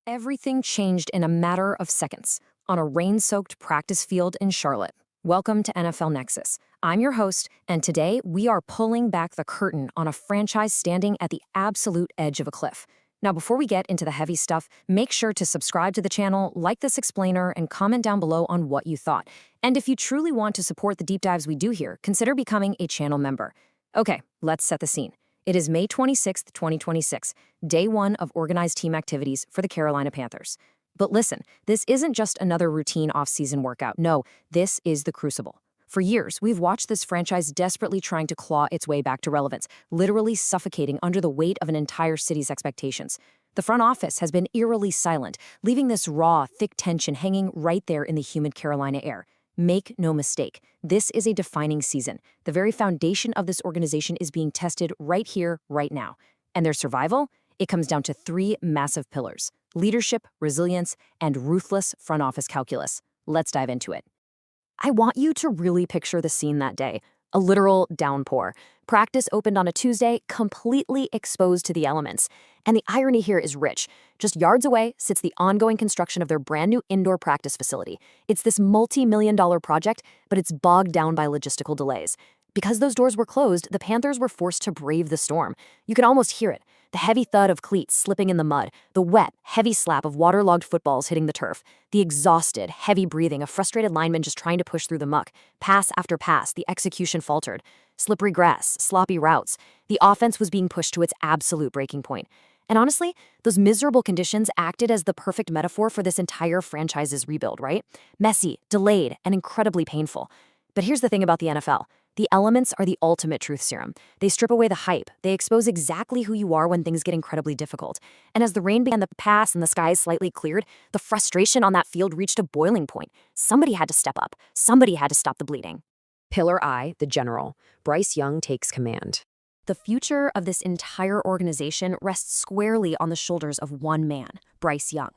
Everything changed in a matter of seconds on a rain-soaked practice field in Charlotte. Welcome to NFL Nexus. I'm your host, and today we are pulling back the curtain on a franchise standing at the absolute edge of a cliff. Now, before we get into the heavy stuff, make sure to subscribe to the channel, like this explainer, and comment down below on what you thought. And if you truly want to support the deep dives we do here, consider becoming a channel member. Okay, let's set the scene. It is May 26th, 2026, day one of organized team activities for the Carolina Panthers. But listen, this isn't just another routine off-season workout. No, this is the crucible. For years, we've watched this franchise desperately trying to claw its way back to relevance, literally suffocating under the weight of an entire city's expectations. The front office has been eerily silent, leaving this raw, thick tension hanging right there in the humid Carolina air. Make no mistake, this is a defining season. The very foundation of this organization is being tested right here, right now. And their survival? It comes down to three massive pillars: leadership, resilience, and ruthless front office calculus. Let's dive into it. I want you to really picture the scene that day. A literal downpour. Practice opened on a Tuesday, completely exposed to the elements. And the irony here is rich. Just yards away sits the ongoing construction of their brand new indoor practice facility. It's this multi-million-dollar project, but it's bogged down by logistical delays. Because those doors were closed, the Panthers were forced to brave the storm. You can almost hear it. The heavy thud of cleats slipping in the mud, the wet, heavy slap of waterlogged footballs hitting the turf, the exhausted, heavy breathing of frustrated linemen just trying to push through the muck. Pass after pass, the execution faltered. Slippery grass, sloppy routes. The offense was being pushed to its absolute breaking point. And honestly, those miserable conditions acted as the perfect metaphor for this entire franchise's rebuild, right? Messy, delayed, and incredibly painful. But here's the thing about the NFL. The elements are the ultimate truth serum. They strip away the hype. They expose exactly who you are when things get incredibly difficult. And as the rain began to pass and the skies slightly cleared, the frustration on that field reached a boiling point. Somebody had to step up. Somebody had to stop the bleeding. Pillar I, the general. Bryce Young takes command. The future of this entire organization rests squarely on the shoulders of one man, Bryce Young.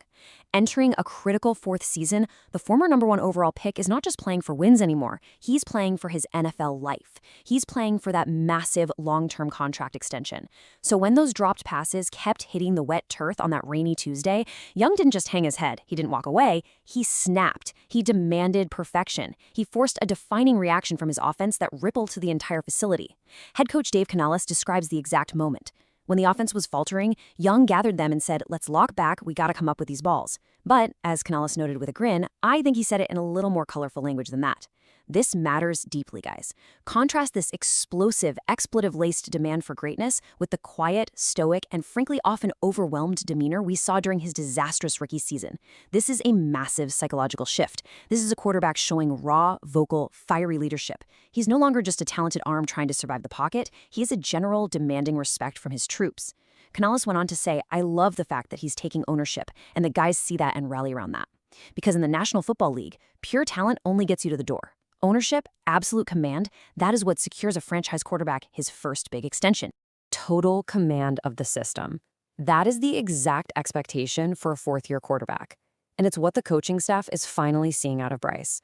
Entering a critical fourth season, the former #1 overall pick is not just playing for wins anymore. He's playing for his NFL life. He's playing for that massive long-term contract extension. So when those dropped passes kept hitting the wet turf on that rainy Tuesday, Young didn't just hang his head. He didn't walk away. He snapped. He demanded perfection. He forced a defining reaction from his offense that rippled to the entire facility. Head coach Dave Canales describes the exact moment. When the offense was faltering, Young gathered them and said, "Let's lock back, we gotta come up with these balls." But, as Canales noted with a grin, I think he said it in a little more colorful language than that. This matters deeply, guys. Contrast this explosive, expletive-laced demand for greatness with the quiet, stoic, and frankly often overwhelmed demeanor we saw during his disastrous rookie season. This is a massive psychological shift. This is a quarterback showing raw, vocal, fiery leadership. He's no longer just a talented arm trying to survive the pocket. He is a general demanding respect from his troops. Canales went on to say, "I love the fact that he's taking ownership, and the guys see that and rally around that. Because in the National Football League, pure talent only gets you to the door. Ownership, absolute command, that is what secures a franchise quarterback his first big extension." Total command of the system. That is the exact expectation for a fourth-year quarterback. And it's what the coaching staff is finally seeing out of Bryce.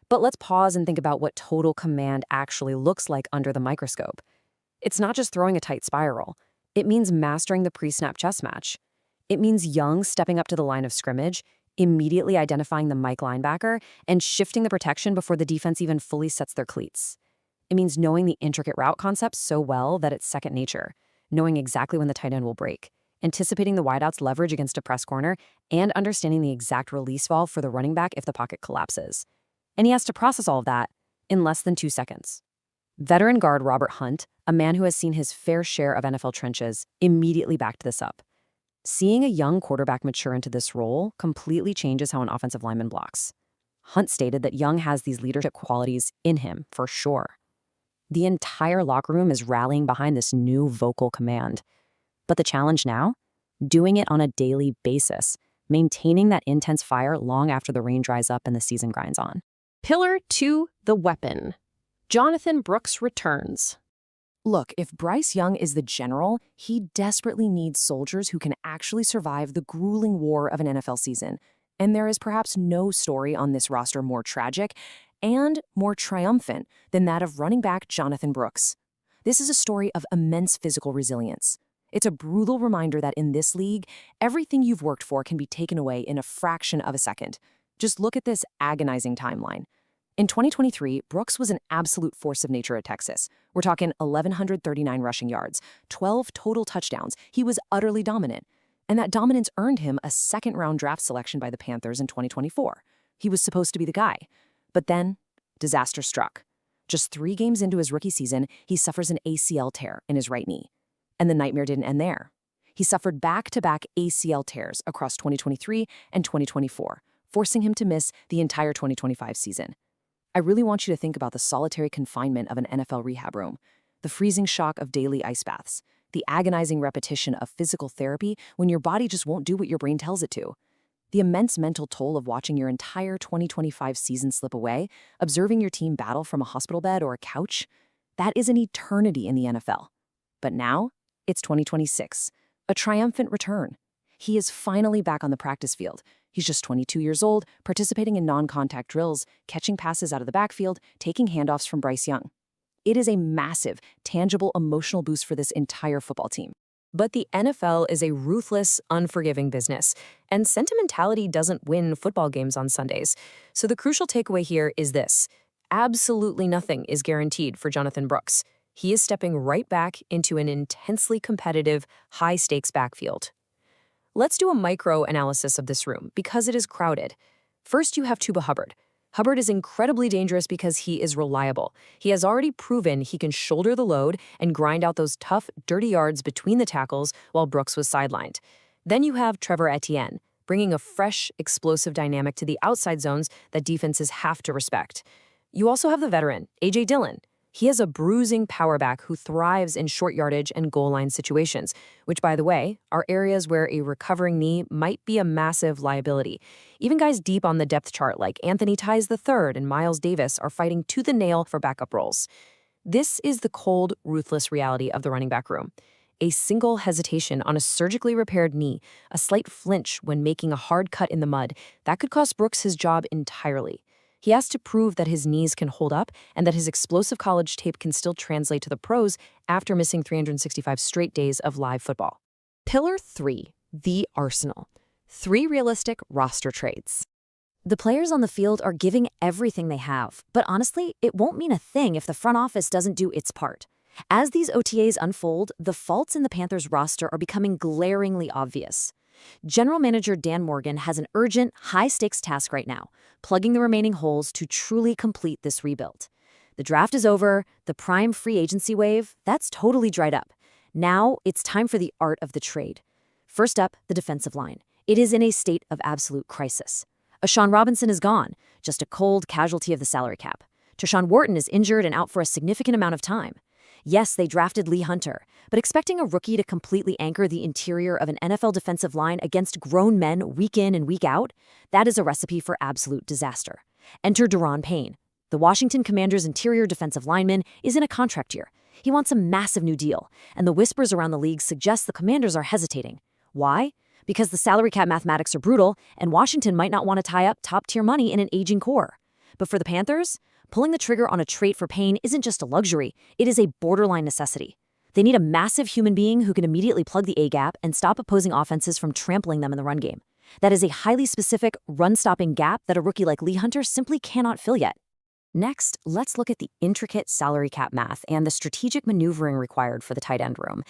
But let's pause and think about what total command actually looks like under the microscope. It's not just throwing a tight spiral. It means mastering the pre-snap chess match. It means Young stepping up to the line of scrimmage, immediately identifying the Mike linebacker, and shifting the protection before the defense even fully sets their cleats. It means knowing the intricate route concepts so well that it's second nature, knowing exactly when the tight end will break, anticipating the wideout's leverage against a press corner, and understanding the exact release valve for the running back if the pocket collapses. And he has to process all of that in less than 2 seconds. Veteran guard Robert Hunt, a man who has seen his fair share of NFL trenches, immediately backed this up. Seeing a young quarterback mature into this role completely changes how an offensive lineman blocks. Hunt stated that Young has these leadership qualities in him, for sure. The entire locker room is rallying behind this new vocal command. But the challenge now? Doing it on a daily basis, maintaining that intense fire long after the rain dries up and the season grinds on. Pillar 2, the weapon. Jonathan Brooks returns. Look, if Bryce Young is the general, he desperately needs soldiers who can actually survive the grueling war of an NFL season. And there is perhaps no story on this roster more tragic and more triumphant than that of running back Jonathan Brooks. This is a story of immense physical resilience. It's a brutal reminder that in this league, everything you've worked for can be taken away in a fraction of a second. Just look at this agonizing timeline. In 2023, Brooks was an absolute force of nature at Texas. We're talking 1,139 rushing yards, 12 total touchdowns. He was utterly dominant. And that dominance earned him a second-round draft selection by the Panthers in 2024. He was supposed to be the guy. But then, disaster struck. Just 3 games into his rookie season, he suffers an ACL tear in his right knee. And the nightmare didn't end there. He suffered back-to-back ACL tears across 2023 and 2024, forcing him to miss the entire 2025 season. I really want you to think about the solitary confinement of an NFL rehab room, the freezing shock of daily ice baths, the agonizing repetition of physical therapy when your body just won't do what your brain tells it to, the immense mental toll of watching your entire 2025 season slip away, observing your team battle from a hospital bed or a couch. That is an eternity in the NFL. But now, it's 2026, a triumphant return. He is finally back on the practice field. He's just 22 years old, participating in non-contact drills, catching passes out of the backfield, taking handoffs from Bryce Young. It is a massive, tangible, emotional boost for this entire football team. But the NFL is a ruthless, unforgiving business, and sentimentality doesn't win football games on Sundays. So the crucial takeaway here is this: absolutely nothing is guaranteed for Jonathan Brooks. He is stepping right back into an intensely competitive, high-stakes backfield. Let's do a micro-analysis of this room, because it is crowded. First, you have Tuba Hubbard. Hubbard is incredibly dangerous because he is reliable. He has already proven he can shoulder the load and grind out those tough, dirty yards between the tackles while Brooks was sidelined. Then you have Trevor Etienne, bringing a fresh, explosive dynamic to the outside zones that defenses have to respect. You also have the veteran, A.J. Dillon. He is a bruising power back who thrives in short yardage and goal line situations, which, by the way, are areas where a recovering knee might be a massive liability. Even guys deep on the depth chart like Anthony Tyes III and Miles Davis are fighting tooth and nail for backup roles. This is the cold, ruthless reality of the running back room. A single hesitation on a surgically repaired knee, a slight flinch when making a hard cut in the mud, that could cost Brooks his job entirely. He has to prove that his knees can hold up and that his explosive college tape can still translate to the pros after missing 365 straight days of live football. Pillar 3, the arsenal. 3 realistic roster trades. The players on the field are giving everything they have, but honestly, it won't mean a thing if the front office doesn't do its part. As these OTAs unfold, the faults in the Panthers roster are becoming glaringly obvious. General Manager Dan Morgan has an urgent, high-stakes task right now, plugging the remaining holes to truly complete this rebuild. The draft is over, the prime free agency wave, that's totally dried up. Now, it's time for the art of the trade. First up, the defensive line. It is in a state of absolute crisis. Ashawn Robinson is gone, just a cold casualty of the salary cap. Tershawn Wharton is injured and out for a significant amount of time. Yes, they drafted Lee Hunter, but expecting a rookie to completely anchor the interior of an NFL defensive line against grown men week in and week out, that is a recipe for absolute disaster. Enter Daron Payne. The Washington Commanders' interior defensive lineman is in a contract year. He wants a massive new deal, and the whispers around the league suggest the Commanders are hesitating. Why? Because the salary cap mathematics are brutal, and Washington might not want to tie up top-tier money in an aging core. But for the Panthers, pulling the trigger on a trade for Payne isn't just a luxury, it is a borderline necessity. They need a massive human being who can immediately plug the A-gap and stop opposing offenses from trampling them in the run game. That is a highly specific, run-stopping gap that a rookie like Lee Hunter simply cannot fill yet. Next, let's look at the intricate salary cap math and the strategic maneuvering required for the tight end room.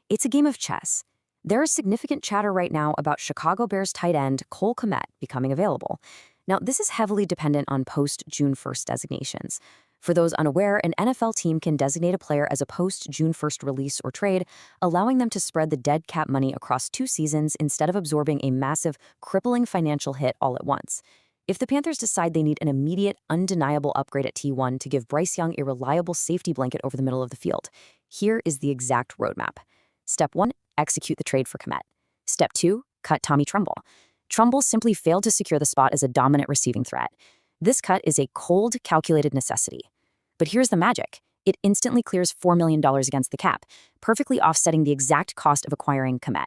It's a game of chess. There is significant chatter right now about Chicago Bears tight end Cole Kmet becoming available. Now, this is heavily dependent on post-June 1st designations. For those unaware, an NFL team can designate a player as a post-June 1st release or trade, allowing them to spread the dead cap money across 2 seasons instead of absorbing a massive, crippling financial hit all at once. If the Panthers decide they need an immediate, undeniable upgrade at T1 to give Bryce Young a reliable safety blanket over the middle of the field, here is the exact roadmap. Step 1, execute the trade for Kmet. Step 2, cut Tommy Tremble. Trumbull simply failed to secure the spot as a dominant receiving threat. This cut is a cold, calculated necessity. But here's the magic. It instantly clears $4 million against the cap, perfectly offsetting the exact cost of acquiring Kmet.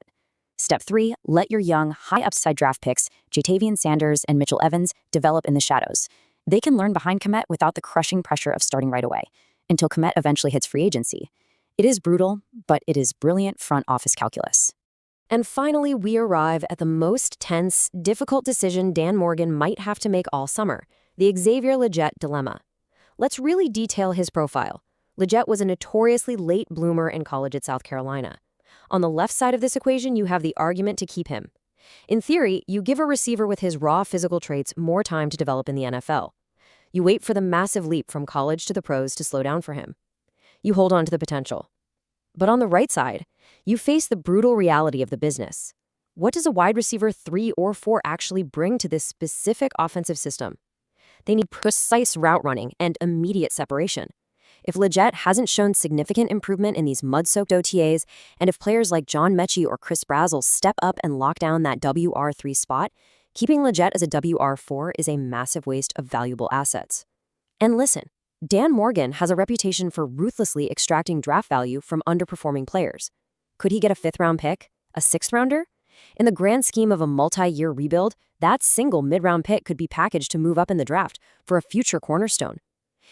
Step 3, let your young, high-upside draft picks, Jatavian Sanders and Mitchell Evans, develop in the shadows. They can learn behind Kmet without the crushing pressure of starting right away, until Kmet eventually hits free agency. It is brutal, but it is brilliant front office calculus. And finally, we arrive at the most tense, difficult decision Dan Morgan might have to make all summer, the Xavier Legette dilemma. Let's really detail his profile. Legette was a notoriously late bloomer in college at South Carolina. On the left side of this equation, you have the argument to keep him. In theory, you give a receiver with his raw physical traits more time to develop in the NFL. You wait for the massive leap from college to the pros to slow down for him. You hold on to the potential. But on the right side, you face the brutal reality of the business. What does a wide receiver 3 or 4 actually bring to this specific offensive system? They need precise route running and immediate separation. If Legette hasn't shown significant improvement in these mud-soaked OTAs, and if players like John Mechie or Chris Brazzell step up and lock down that WR3 spot, keeping Legette as a WR4 is a massive waste of valuable assets. And listen, Dan Morgan has a reputation for ruthlessly extracting draft value from underperforming players. Could he get a 5th-round pick? A 6th-rounder? In the grand scheme of a multi-year rebuild, that single mid-round pick could be packaged to move up in the draft for a future cornerstone.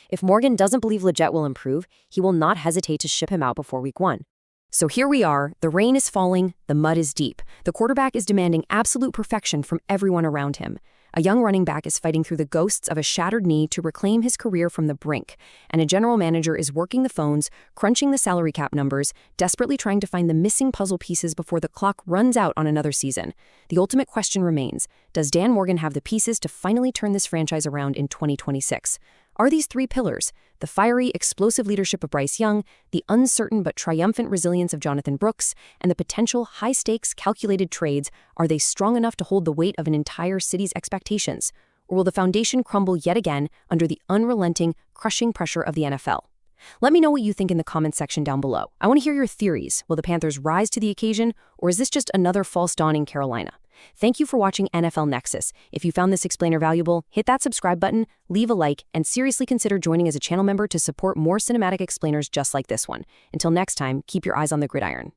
If Morgan doesn't believe Legette will improve, he will not hesitate to ship him out before week 1. So here we are, the rain is falling, the mud is deep. The quarterback is demanding absolute perfection from everyone around him. A young running back is fighting through the ghosts of a shattered knee to reclaim his career from the brink, and a general manager is working the phones, crunching the salary cap numbers, desperately trying to find the missing puzzle pieces before the clock runs out on another season. The ultimate question remains, does Dan Morgan have the pieces to finally turn this franchise around in 2026? Are these 3 pillars, the fiery, explosive leadership of Bryce Young, the uncertain but triumphant resilience of Jonathan Brooks, and the potential high-stakes, calculated trades, are they strong enough to hold the weight of an entire city's expectations? Or will the foundation crumble yet again under the unrelenting, crushing pressure of the NFL? Let me know what you think in the comments section down below. I want to hear your theories. Will the Panthers rise to the occasion, or is this just another false dawn in Carolina? Thank you for watching NFL Nexus. If you found this explainer valuable, hit that subscribe button, leave a like, and seriously consider joining as a channel member to support more cinematic explainers just like this one. Until next time, keep your eyes on the gridiron.